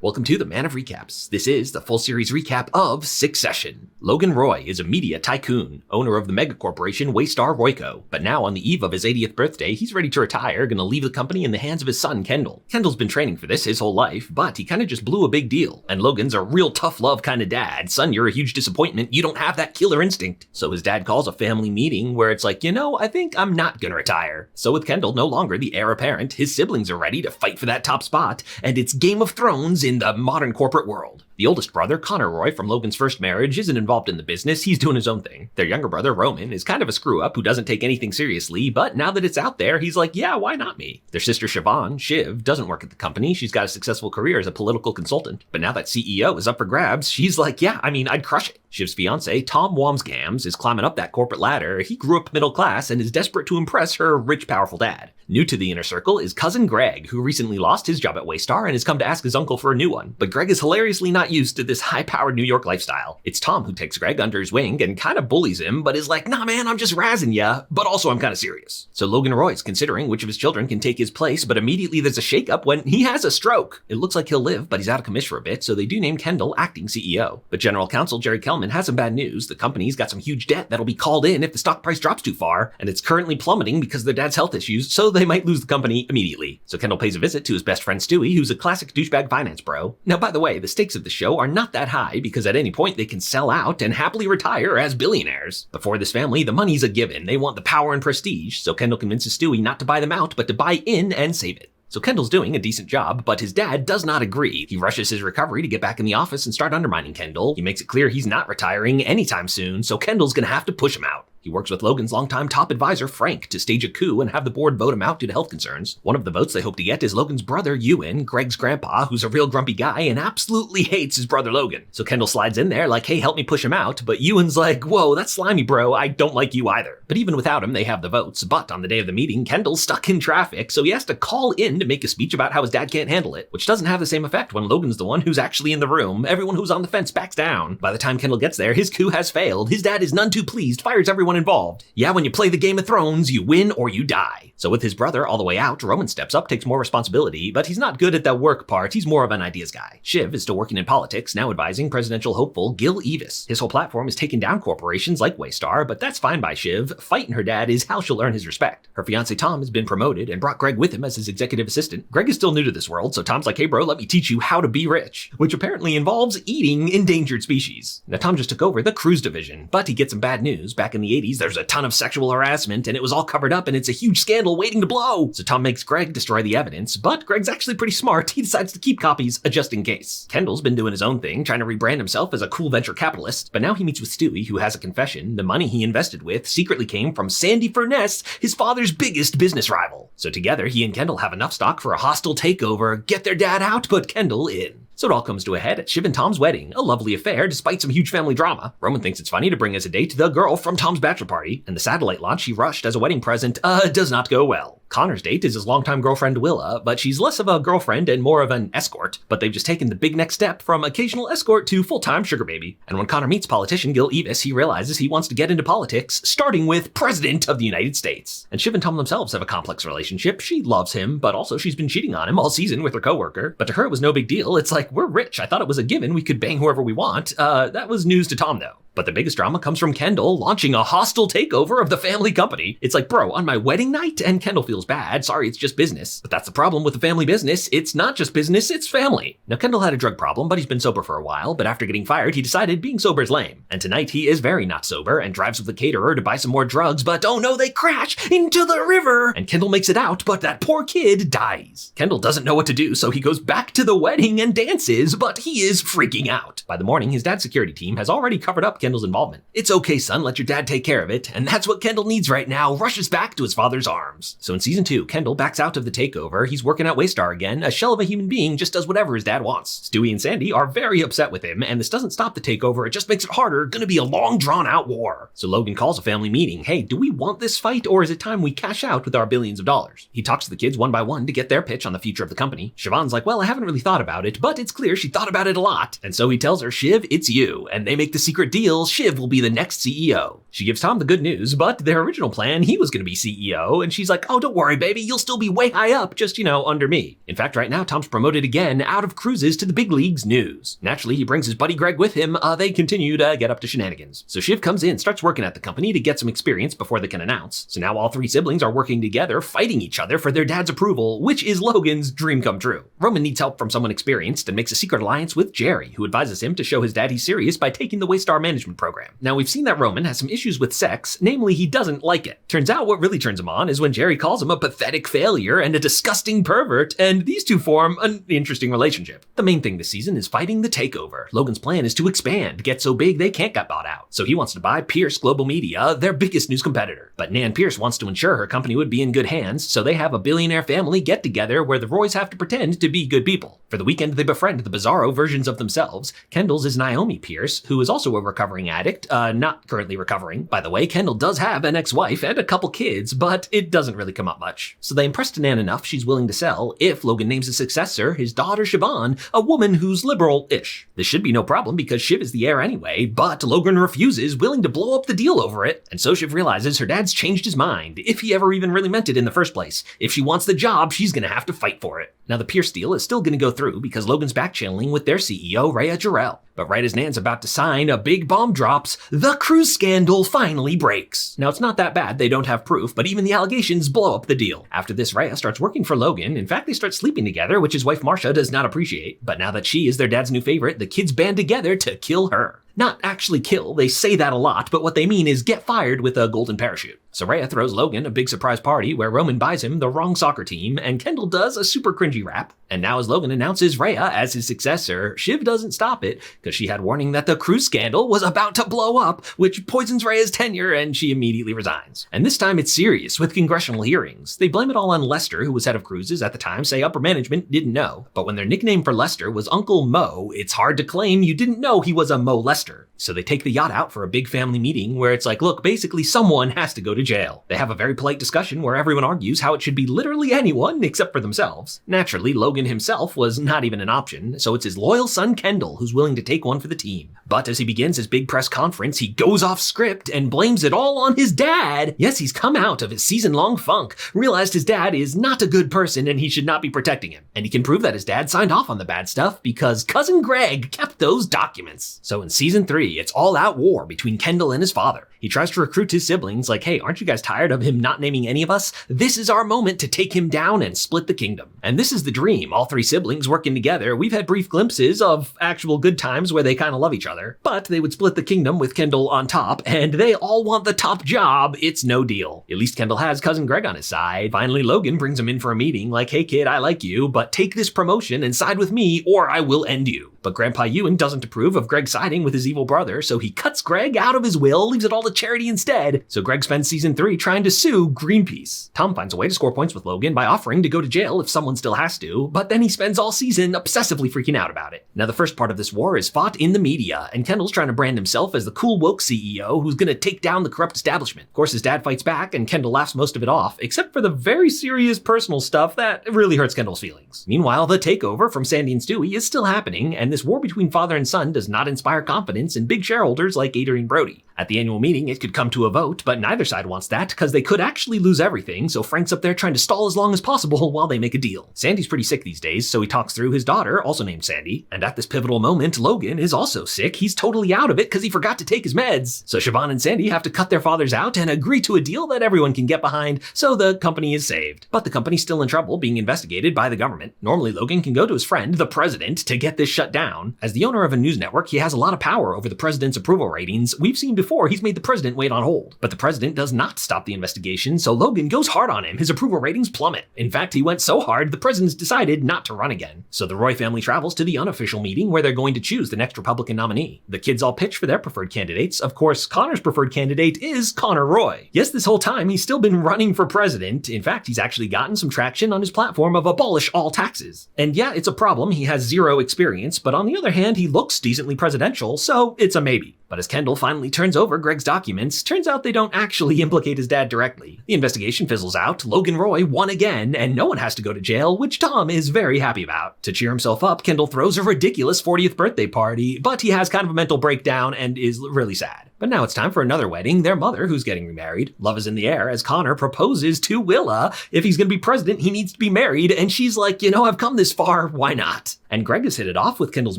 Welcome to the Man of Recaps. This is the full series recap of Succession. Logan Roy is a media tycoon, owner of the mega corporation Waystar Royco, but now on the eve of his 80th birthday, he's ready to retire, gonna leave the company in the hands of his son, Kendall. Kendall's been training for this his whole life, but he kinda just blew a big deal, and Logan's a real tough love kinda dad. Son, you're a huge disappointment, you don't have that killer instinct. So his dad calls a family meeting where it's like, I think I'm not gonna retire. So with Kendall no longer the heir apparent, his siblings are ready to fight for that top spot, and it's Game of Thrones in the modern corporate world. The oldest brother, Connor Roy, from Logan's first marriage, isn't involved in the business, he's doing his own thing. Their younger brother, Roman, is kind of a screw-up who doesn't take anything seriously, but now that it's out there, he's like, yeah, why not me? Their sister Shiv, doesn't work at the company, she's got a successful career as a political consultant, but now that CEO is up for grabs, she's like, yeah, I'd crush it. Shiv's fiance, Tom Wambsgans, is climbing up that corporate ladder. He grew up middle class and is desperate to impress her rich, powerful dad. New to the inner circle is cousin Greg, who recently lost his job at Waystar and has come to ask his uncle for a new one. But Greg is hilariously not used to this high-powered New York lifestyle. It's Tom who takes Greg under his wing and kind of bullies him, but is like, nah man, I'm just razzing ya, but also I'm kind of serious. So Logan Roy's considering which of his children can take his place, but immediately there's a shakeup when he has a stroke. It looks like he'll live, but he's out of commission for a bit, so they do name Kendall acting CEO. But General Counsel Jerry Kelman has some bad news. The company's got some huge debt that'll be called in if the stock price drops too far, and it's currently plummeting because of their dad's health issues, so they might lose the company immediately. So Kendall pays a visit to his best friend Stewie, who's a classic douchebag finance bro. Now, by the way, the stakes of the show are not that high because at any point they can sell out and happily retire as billionaires. But for this family, the money's a given. They want the power and prestige, so Kendall convinces Stewie not to buy them out, but to buy in and save it. So Kendall's doing a decent job, but his dad does not agree. He rushes his recovery to get back in the office and start undermining Kendall. He makes it clear he's not retiring anytime soon, so Kendall's gonna have to push him out. He works with Logan's longtime top advisor, Frank, to stage a coup and have the board vote him out due to health concerns. One of the votes they hope to get is Logan's brother, Ewan, Greg's grandpa, who's a real grumpy guy and absolutely hates his brother Logan. So Kendall slides in there like, hey, help me push him out, but Ewan's like, whoa, that's slimy, bro, I don't like you either. But even without him, they have the votes. But on the day of the meeting, Kendall's stuck in traffic, so he has to call in to make a speech about how his dad can't handle it, which doesn't have the same effect when Logan's the one who's actually in the room. Everyone who's on the fence backs down. By the time Kendall gets there, his coup has failed. His dad is none too pleased, fires everyone involved. Yeah, when you play the Game of Thrones, you win or you die. So with his brother all the way out, Roman steps up, takes more responsibility, but he's not good at the work part, he's more of an ideas guy. Shiv is still working in politics, now advising presidential hopeful Gil Evis. His whole platform is taking down corporations like Waystar, but that's fine by Shiv. Fighting her dad is how she'll earn his respect. Her fiance Tom has been promoted and brought Greg with him as his executive assistant. Greg is still new to this world, so Tom's like, hey bro, let me teach you how to be rich, which apparently involves eating endangered species. Now Tom just took over the cruise division, but he gets some bad news. Back in the 80s, there's a ton of sexual harassment, and it was all covered up, and it's a huge scandal waiting to blow. So Tom makes Greg destroy the evidence, but Greg's actually pretty smart. He decides to keep copies just in case. Kendall's been doing his own thing, trying to rebrand himself as a cool venture capitalist, but now he meets with Stewie, who has a confession. The money he invested with secretly came from Sandy Furness, his father's biggest business rival. So together, he and Kendall have enough stock for a hostile takeover, get their dad out, put Kendall in. So it all comes to a head at Shiv and Tom's wedding, a lovely affair despite some huge family drama. Roman thinks it's funny to bring as a date the girl from Tom's bachelor party, and the satellite launch he rushed as a wedding present does not go well. Connor's date is his longtime girlfriend Willa, but she's less of a girlfriend and more of an escort, but they've just taken the big next step from occasional escort to full-time sugar baby. And when Connor meets politician Gil Evis, he realizes he wants to get into politics, starting with President of the United States. And Shiv and Tom themselves have a complex relationship. She loves him, but also she's been cheating on him all season with her coworker. But to her it was no big deal. It's like, we're rich. I thought it was a given. We could bang whoever we want. That was news to Tom though. But the biggest drama comes from Kendall launching a hostile takeover of the family company. It's like, bro, on my wedding night? And Kendall feels bad. Sorry, it's just business. But that's the problem with the family business. It's not just business, it's family. Now, Kendall had a drug problem, but he's been sober for a while. But after getting fired, he decided being sober is lame. And tonight, he is very not sober and drives with the caterer to buy some more drugs. But oh no, they crash into the river. And Kendall makes it out, but that poor kid dies. Kendall doesn't know what to do, so he goes back to the wedding and dances, but he is freaking out. By the morning, his dad's security team has already covered up Kendall's involvement. It's okay, son, let your dad take care of it. And that's what Kendall needs right now, rushes back to his father's arms. So in season 2, Kendall backs out of the takeover. He's working at Waystar again. A shell of a human being just does whatever his dad wants. Stewie and Sandy are very upset with him, and this doesn't stop the takeover, it just makes it harder. Gonna be a long, drawn-out war. So Logan calls a family meeting. Hey, do we want this fight, or is it time we cash out with our billions of dollars? He talks to the kids one by one to get their pitch on the future of the company. Siobhan's like, well, I haven't really thought about it, but it's clear she thought about it a lot. And so he tells her, Shiv, it's you. And they make the secret deal reveals Shiv will be the next CEO. She gives Tom the good news, but their original plan, he was going to be CEO, and she's like, oh, don't worry, baby, you'll still be way high up, just, under me. In fact, right now, Tom's promoted again out of cruises to the big leagues news. Naturally, he brings his buddy Greg with him. They continue to get up to shenanigans. So Shiv comes in, starts working at the company to get some experience before they can announce. So now all three siblings are working together, fighting each other for their dad's approval, which is Logan's dream come true. Roman needs help from someone experienced and makes a secret alliance with Jerry, who advises him to show his dad he's serious by taking the Waystar management program. Now, we've seen that Roman has some issues with sex, namely he doesn't like it. Turns out what really turns him on is when Jerry calls him a pathetic failure and a disgusting pervert, and these two form an interesting relationship. The main thing this season is fighting the takeover. Logan's plan is to expand, get so big they can't get bought out. So he wants to buy Pierce Global Media, their biggest news competitor. But Nan Pierce wants to ensure her company would be in good hands, so they have a billionaire family get together where the Roys have to pretend to be good people. For the weekend, they befriend the bizarro versions of themselves. Kendall's is Naomi Pierce, who is also a recovering addict, not currently recovering. By the way, Kendall does have an ex-wife and a couple kids, but it doesn't really come up much. So they impress Nan enough she's willing to sell if Logan names a successor, his daughter Siobhan, a woman who's liberal-ish. This should be no problem because Shiv is the heir anyway, but Logan refuses, willing to blow up the deal over it. And so Shiv realizes her dad's changed his mind, if he ever even really meant it in the first place. If she wants the job, she's gonna have to fight for it. Now the Pierce deal is still gonna go through because Logan's back-channeling with their CEO, Rhea Jarrell. But right as Nan's about to sign, a big bomb drops. The cruise scandal finally breaks. Now, it's not that bad. They don't have proof, but even the allegations blow up the deal. After this, Rhea starts working for Logan. In fact, they start sleeping together, which his wife Marcia does not appreciate. But now that she is their dad's new favorite, the kids band together to kill her. Not actually kill, they say that a lot, but what they mean is get fired with a golden parachute. So Rhea throws Logan a big surprise party where Roman buys him the wrong soccer team, and Kendall does a super cringy rap. And now as Logan announces Rhea as his successor, Shiv doesn't stop it, because she had warning that the cruise scandal was about to blow up, which poisons Rhea's tenure, and she immediately resigns. And this time it's serious, with congressional hearings. They blame it all on Lester, who was head of cruises at the time, say upper management didn't know. But when their nickname for Lester was Uncle Mo, it's hard to claim you didn't know he was a Mo Lester. So they take the yacht out for a big family meeting where it's like, look, basically someone has to go to jail. They have a very polite discussion where everyone argues how it should be literally anyone except for themselves. Naturally, Logan himself was not even an option, so it's his loyal son Kendall who's willing to take one for the team. But as he begins his big press conference, he goes off script and blames it all on his dad. Yes, he's come out of his season-long funk, realized his dad is not a good person and he should not be protecting him. And he can prove that his dad signed off on the bad stuff because cousin Greg kept those documents. So in season 3, it's all-out war between Kendall and his father. He tries to recruit his siblings like, hey, aren't you guys tired of him not naming any of us? This is our moment to take him down and split the kingdom. And this is the dream, all three siblings working together. We've had brief glimpses of actual good times where they kind of love each other, but they would split the kingdom with Kendall on top, and they all want the top job. It's no deal. At least Kendall has cousin Greg on his side. Finally, Logan brings him in for a meeting like, hey kid, I like you, but take this promotion and side with me or I will end you. But Grandpa Ewan doesn't approve of Greg siding with his evil brother, so he cuts Greg out of his will, leaves it all to charity instead. So Greg spends season 3 trying to sue Greenpeace. Tom finds a way to score points with Logan by offering to go to jail if someone still has to, but then he spends all season obsessively freaking out about it. Now the first part of this war is fought in the media, and Kendall's trying to brand himself as the cool woke CEO who's gonna take down the corrupt establishment. Of course, his dad fights back, and Kendall laughs most of it off, except for the very serious personal stuff that really hurts Kendall's feelings. Meanwhile, the takeover from Sandy and Stewie is still happening, and this war between father and son does not inspire confidence in big shareholders like Adrian Brody. At the annual meeting, it could come to a vote, but neither side wants that because they could actually lose everything, so Frank's up there trying to stall as long as possible while they make a deal. Sandy's pretty sick these days, so he talks through his daughter, also named Sandy, and at this pivotal moment, Logan is also sick. He's totally out of it because he forgot to take his meds. So Siobhan and Sandy have to cut their fathers out and agree to a deal that everyone can get behind, so the company is saved. But the company's still in trouble, being investigated by the government. Normally, Logan can go to his friend, the president, to get this shut down. As the owner of a news network, he has a lot of power over the president's approval ratings. We've seen before he's made the president wait on hold. But the president does not stop the investigation, so Logan goes hard on him. His approval ratings plummet. In fact, he went so hard, the president's decided not to run again. So the Roy family travels to the unofficial meeting where they're going to choose the next Republican nominee. The kids all pitch for their preferred candidates. Of course, Connor's preferred candidate is Connor Roy. Yes, this whole time he's still been running for president. In fact, he's actually gotten some traction on his platform of abolish all taxes. And yeah, it's a problem. He has zero experience, but on the other hand, he looks decently presidential, so it's a maybe. But as Kendall finally turns over Greg's documents, turns out they don't actually implicate his dad directly. The investigation fizzles out, Logan Roy won again, and no one has to go to jail, which Tom is very happy about. To cheer himself up, Kendall throws a ridiculous 40th birthday party, but he has kind of a mental breakdown and is really sad. But now it's time for another wedding, their mother who's getting remarried. Love is in the air as Connor proposes to Willa. If he's gonna be president, he needs to be married, and she's like, I've come this far, why not? And Greg has hit it off with Kendall's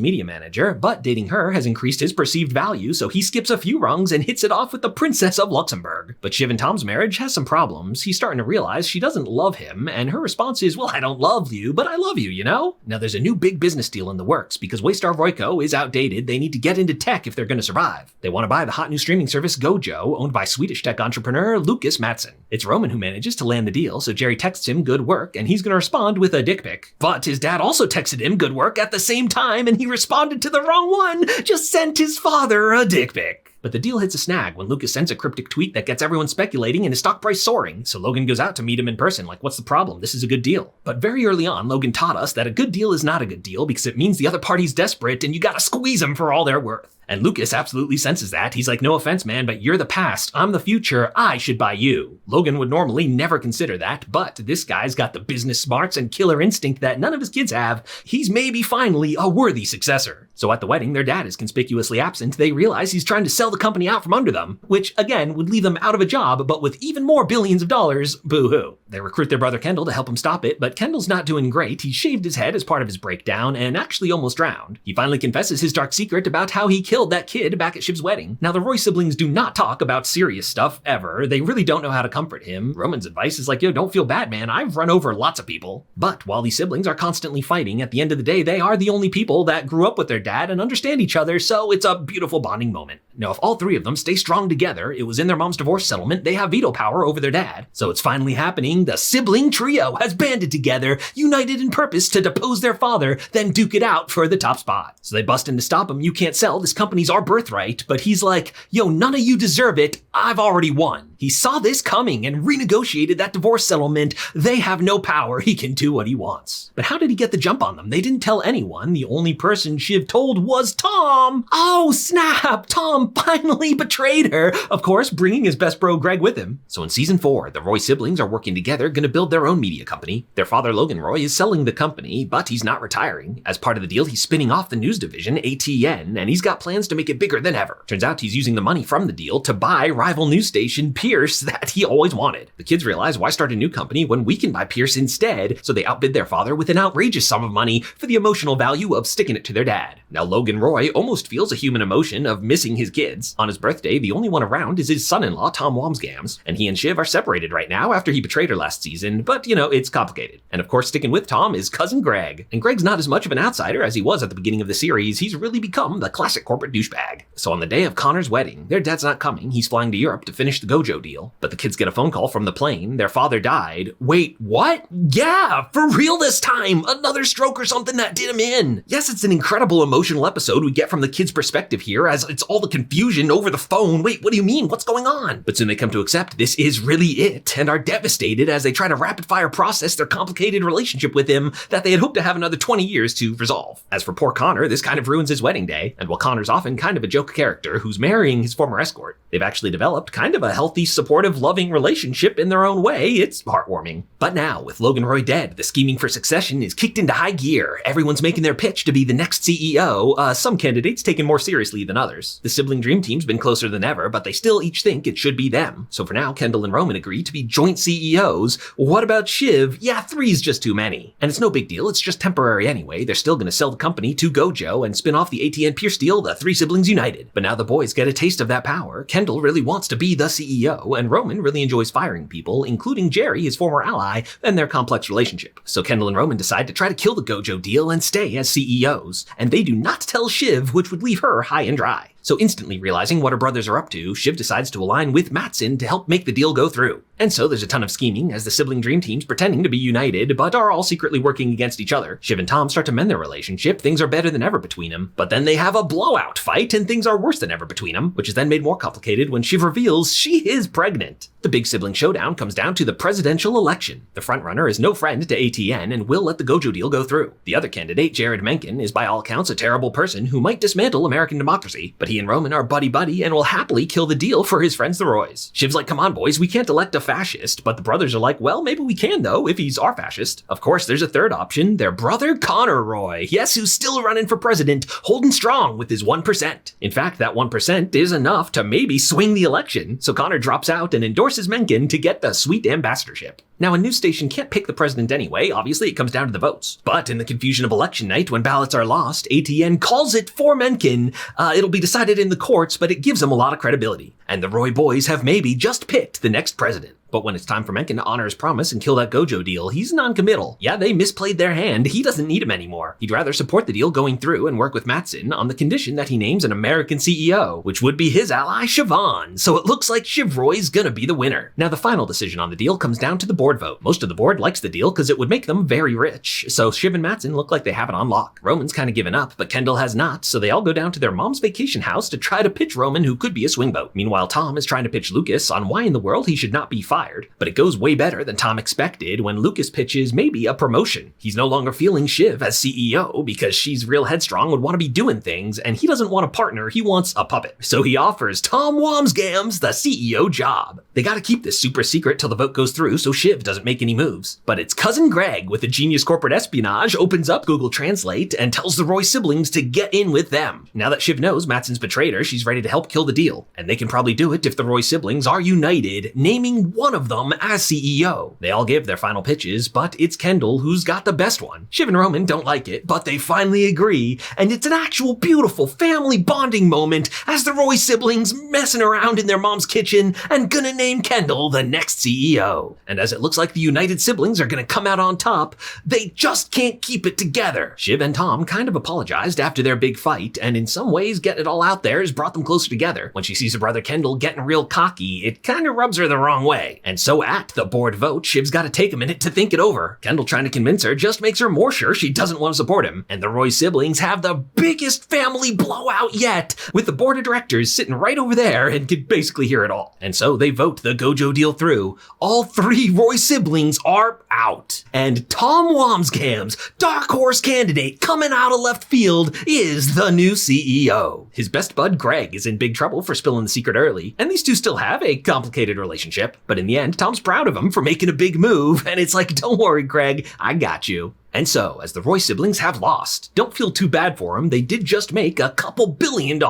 media manager, but dating her has increased his perceived value, so he skips a few rungs and hits it off with the Princess of Luxembourg. But Shiv and Tom's marriage has some problems. He's starting to realize she doesn't love him, and her response is, well, I don't love you, but I love you, Now there's a new big business deal in the works. Because Waystar Royco is outdated, they need to get into tech if they're gonna survive. They want to buy the hot new streaming service Gojo, owned by Swedish tech entrepreneur Lucas Mattsson. It's Roman who manages to land the deal, so Jerry texts him good work, and he's gonna respond with a dick pic. But his dad also texted him good work at the same time, and he responded to the wrong one, just sent his father a dick pic. But the deal hits a snag when Lucas sends a cryptic tweet that gets everyone speculating and his stock price soaring, so Logan goes out to meet him in person like, what's the problem? This is a good deal. But very early on, Logan taught us that a good deal is not a good deal because it means the other party's desperate and you gotta squeeze them for all they're worth. And Lucas absolutely senses that. He's like, no offense, man, but you're the past, I'm the future, I should buy you. Logan would normally never consider that, but this guy's got the business smarts and killer instinct that none of his kids have. He's maybe finally a worthy successor. So at the wedding, their dad is conspicuously absent. They realize he's trying to sell the company out from under them, which again would leave them out of a job, but with even more billions of dollars, boo-hoo. They recruit their brother Kendall to help him stop it, but Kendall's not doing great. He shaved his head as part of his breakdown and actually almost drowned. He finally confesses his dark secret about how he killed that kid back at Shiv's wedding. Now, the Roy siblings do not talk about serious stuff ever. They really don't know how to comfort him. Roman's advice is like, don't feel bad, man. I've run over lots of people. But while these siblings are constantly fighting, at the end of the day, they are the only people that grew up with their dad and understand each other, so it's a beautiful bonding moment. Now, if all three of them stay strong together, it was in their mom's divorce settlement, they have veto power over their dad. So it's finally happening. The sibling trio has banded together, united in purpose to depose their father, then duke it out for the top spot. So they bust in to stop him. You can't sell. This company's our birthright. But he's like, none of you deserve it. I've already won. He saw this coming and renegotiated that divorce settlement. They have no power. He can do what he wants. But how did he get the jump on them? They didn't tell anyone. The only person Shiv told was Tom. Oh, snap. Tom finally betrayed her. Of course, bringing his best bro Greg with him. So in season 4, the Roy siblings are working together, gonna build their own media company. Their father, Logan Roy, is selling the company, but he's not retiring. As part of the deal, he's spinning off the news division, ATN, and he's got plans to make it bigger than ever. Turns out he's using the money from the deal to buy rival news station Pierce that he always wanted. The kids realize, why start a new company when we can buy Pierce instead? So they outbid their father with an outrageous sum of money for the emotional value of sticking it to their dad. Now Logan Roy almost feels a human emotion of missing his kids. On his birthday, the only one around is his son-in-law, Tom Wambsgans, and he and Shiv are separated right now after he betrayed her last season, but it's complicated. And of course, sticking with Tom is cousin Greg. And Greg's not as much of an outsider as he was at the beginning of the series. He's really become the classic corporate douchebag. So on the day of Connor's wedding, their dad's not coming. He's flying to Europe to finish the Gojo deal. But the kids get a phone call from the plane. Their father died. Wait, what? Yeah, for real this time. Another stroke or something that did him in. Yes, it's an incredible emotional episode we get from the kids' perspective here, as it's all the confusion over the phone. Wait, what do you mean? What's going on? But soon they come to accept this is really it and are devastated as they try to rapid fire process their complicated relationship with him that they had hoped to have another 20 years to resolve. As for poor Connor, this kind of ruins his wedding day. And while Connor's often kind of a joke character who's marrying his former escort, they've actually developed kind of a healthy, supportive, loving relationship in their own way. It's heartwarming. But now, with Logan Roy dead, the scheming for succession is kicked into high gear. Everyone's making their pitch to be the next CEO, some candidates taken more seriously than others. The sibling dream team's been closer than ever, but they still each think it should be them. So for now, Kendall and Roman agree to be joint CEOs. What about Shiv? Yeah, 3's just too many. And it's no big deal, it's just temporary anyway. They're still gonna sell the company to Gojo and spin off the ATN Pierce deal, the 3 siblings united. But now the boys get a taste of that power. Kendall really wants to be the CEO, and Roman really enjoys firing people, including Jerry, his former ally, and their complex relationship. So Kendall and Roman decide to try to kill the Gojo deal and stay as CEOs. And they do not tell Shiv, which would leave her high and dry. So instantly realizing what her brothers are up to, Shiv decides to align with Mattsson to help make the deal go through. And so there's a ton of scheming as the sibling dream teams pretending to be united, but are all secretly working against each other. Shiv and Tom start to mend their relationship, things are better than ever between them, but then they have a blowout fight and things are worse than ever between them, which is then made more complicated when Shiv reveals she is pregnant. The big sibling showdown comes down to the presidential election. The frontrunner is no friend to ATN and will let the Gojo deal go through. The other candidate, Jared Mencken, is by all accounts a terrible person who might dismantle American democracy, but he and Roman are buddy-buddy and will happily kill the deal for his friends the Roys. Shiv's like, come on boys, we can't elect a fascist, but the brothers are like, well, maybe we can though, if he's our fascist. Of course, there's a third option, their brother Connor Roy. Yes, who's still running for president, holding strong with his 1%. In fact, that 1% is enough to maybe swing the election, so Connor drops out and endorses Mencken to get the sweet ambassadorship. Now, a news station can't pick the president anyway, obviously it comes down to the votes. But in the confusion of election night, when ballots are lost, ATN calls it for Mencken. It'll be decided in the courts, but it gives him a lot of credibility. And the Roy boys have maybe just picked the next president. But when it's time for Mencken to honor his promise and kill that Gojo deal, he's non-committal. Yeah, they misplayed their hand, he doesn't need him anymore. He'd rather support the deal going through and work with Matsson on the condition that he names an American CEO, which would be his ally Siobhan. So it looks like Shiv Roy's gonna be the winner. Now the final decision on the deal comes down to the board vote. Most of the board likes the deal because it would make them very rich. So Shiv and Matsson look like they have it on lock. Roman's kind of given up, but Kendall has not, so they all go down to their mom's vacation house to try to pitch Roman who could be a swing vote. Meanwhile, Tom is trying to pitch Lucas on why in the world he should not be fired, but it goes way better than Tom expected when Lucas pitches maybe a promotion. He's no longer feeling Shiv as CEO because she's real headstrong, would want to be doing things, and he doesn't want a partner, he wants a puppet. So he offers Tom Wambsgans the CEO job. They gotta keep this super secret till the vote goes through so Shiv doesn't make any moves. But it's cousin Greg with a genius corporate espionage opens up Google Translate and tells the Roy siblings to get in with them. Now that Shiv knows Matsson's betrayed her, she's ready to help kill the deal. And they can probably do it if the Roy siblings are united, naming one of them as CEO. They all give their final pitches, but it's Kendall who's got the best one. Shiv and Roman don't like it, but they finally agree, and it's an actual beautiful family bonding moment as the Roy siblings messing around in their mom's kitchen and gonna name Kendall the next CEO. And as it looks like the united siblings are gonna come out on top, they just can't keep it together. Shiv and Tom kind of apologized after their big fight, and in some ways getting it all out there has brought them closer together. When she sees her brother Kendall getting real cocky, it kind of rubs her the wrong way. And so at the board vote, Shiv's gotta take a minute to think it over. Kendall trying to convince her just makes her more sure she doesn't want to support him. And the Roy siblings have the biggest family blowout yet, with the board of directors sitting right over there and could basically hear it all. And so they vote the Gojo deal through. All three Roy siblings are out. And Tom Wambsgans, dark horse candidate coming out of left field, is the new CEO. His best bud Greg is in big trouble for spilling the secret early, and these two still have a complicated relationship. But in the end, Tom's proud of him for making a big move, and it's like, don't worry, Greg, I got you. And so, as the Roy siblings have lost, don't feel too bad for them, they did just make a couple $2 billion.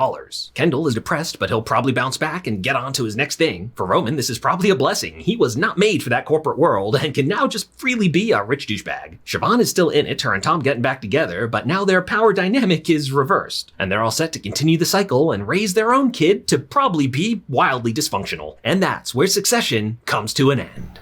Kendall is depressed, but he'll probably bounce back and get on to his next thing. For Roman, this is probably a blessing. He was not made for that corporate world and can now just freely be a rich douchebag. Siobhan is still in it, her and Tom getting back together, but now their power dynamic is reversed. And they're all set to continue the cycle and raise their own kid to probably be wildly dysfunctional. And that's where Succession comes to an end.